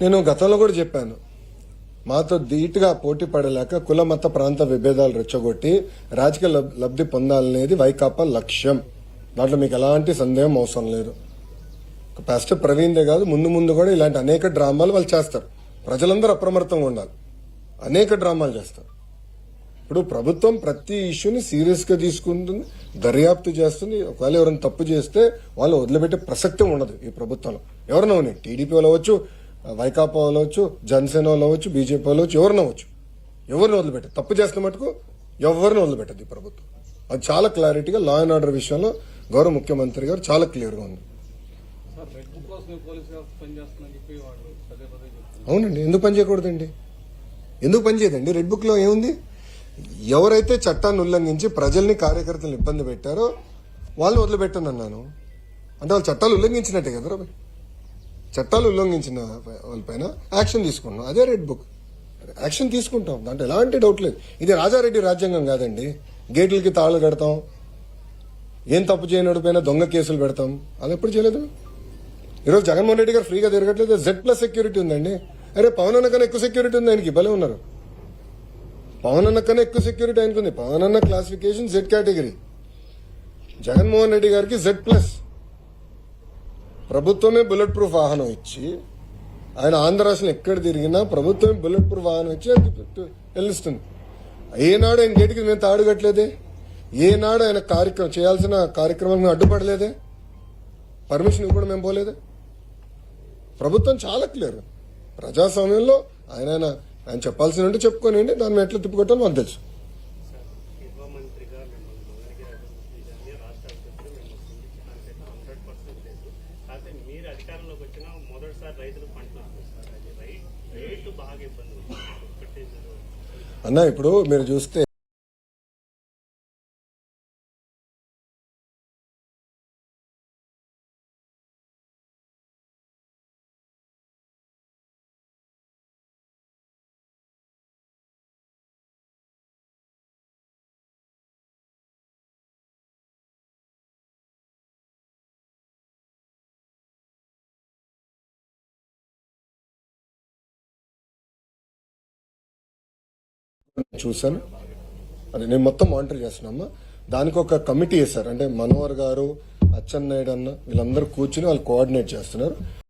నేను గతంలో కూడా చెప్పాను, మాతో ధీటుగా పోటీ పడలేక కుల మత ప్రాంత విభేదాలు రెచ్చగొట్టి రాజకీయ లబ్ధి పొందాలనేది వైకాపా లక్ష్యం. దాంట్లో మీకు ఎలాంటి సందేహం అవసరం లేదు. పాస్టర్ ప్రవీణ్దే కాదు, ముందు ముందు కూడా ఇలాంటి అనేక డ్రామాలు వాళ్ళు చేస్తారు. ప్రజలందరూ అప్రమత్తంగా ఉండాలి. అనేక డ్రామాలు చేస్తారు. ఇప్పుడు ప్రభుత్వం ప్రతి ఇష్యూని సీరియస్ గా తీసుకుంటుంది, దర్యాప్తు చేస్తుంది. ఒకవేళ ఎవరైనా తప్పు చేస్తే వాళ్ళు వదిలిపెట్టే ప్రసక్తి ఉండదు ఈ ప్రభుత్వంలో. ఎవరైనా ఉన్నాయి, టీడీపీ వాళ్ళు అవ్వచ్చు, వైకాపా వాళ్ళు అవ్వచ్చు, జనసేన వాళ్ళు అవ్వచ్చు, బీజేపీ వాళ్ళు అవ్వచ్చు, ఎవరిని అవ్వచ్చు. ఎవరిని వదిలిపెట్టదు. తప్పు చేస్తున్న మటుకు ఎవరిని వదిలిపెట్టదు ఈ ప్రభుత్వం. అది చాలా క్లారిటీగా లా అండ్ ఆర్డర్ విషయంలో గౌరవ ముఖ్యమంత్రి గారు చాలా క్లియర్ గా ఉంది. అవునండి, ఎందుకు పనిచేయకూడదండి? ఎందుకు పనిచేయదండి? రెడ్ బుక్ లో ఏముంది? ఎవరైతే చట్టాన్ని ఉల్లంఘించి ప్రజల్ని కార్యకర్తలను ఇబ్బంది పెట్టారో వాళ్ళని వదిలిపెట్టను అన్నాను. అంటే వాళ్ళు చట్టాలు ఉల్లంఘించినట్టే కదా. చట్టాలు ఉల్లంఘించిన వాళ్ళపైన యాక్షన్ తీసుకున్నాం. అదే రెడ్ బుక్. యాక్షన్ తీసుకుంటాం, దాంట్లో ఎలాంటి డౌట్ లేదు. ఇది రాజారెడ్డి రాజ్యాంగం కాదండి. గేట్లకి తాళు కడతాం, ఏం తప్పు చేయనడిపోయినా దొంగ కేసులు పెడతాం. అది ఎప్పుడు చేయలేదు. ఈరోజు జగన్మోహన్ రెడ్డి గారు ఫ్రీగా తిరగట్లేదు. Z+ సెక్యూరిటీ ఉందండి. అరే పవన్ అన్న కన్నా ఎక్కువ సెక్యూరిటీ ఉంది ఆయనకి. భలే ఉన్నారు. పవన్ అన్న కన్నా ఎక్కువ సెక్యూరిటీ ఆయనకు ఉంది. పవన్ అన్న classification Z category, Jaganmohan Reddy గారికి Z+. ప్రభుత్వమే బుల్లెట్ ప్రూఫ్ వాహనం ఇచ్చి, ఆయన ఆంధ్ర రాష్ట్రంలో ఎక్కడ తిరిగినా ప్రభుత్వమే బుల్లెట్ ప్రూఫ్ వాహనం ఇచ్చి వెళ్ళిస్తుంది. ఏనాడు ఆయన గేటుకి మేము తాడుగట్లేదే, ఏనాడు ఆయన చేయాల్సిన కార్యక్రమాలకు అడ్డుపడలేదే, పర్మిషన్ కూడా మేము పోలేదే. ప్రభుత్వం చాలా క్లియర్. ప్రజాస్వామ్యంలో ఆయన చెప్పాల్సిన ఉంటే చెప్పుకోనండి, దాన్ని ఎట్లా తిప్పుకోవటం మాకు తెలుసు. అన్న ఇప్పుడు మీరు చూస్తే చూశాను, అది నేను మొత్తం మానిటర్ చేస్తున్నామా. దానికి ఒక కమిటీ వేశారు. అంటే మనోహర్ గారు, అచ్చెన్నాయుడు అన్న వీళ్ళందరూ కూర్చుని వాళ్ళు కోఆర్డినేట్ చేస్తున్నారు.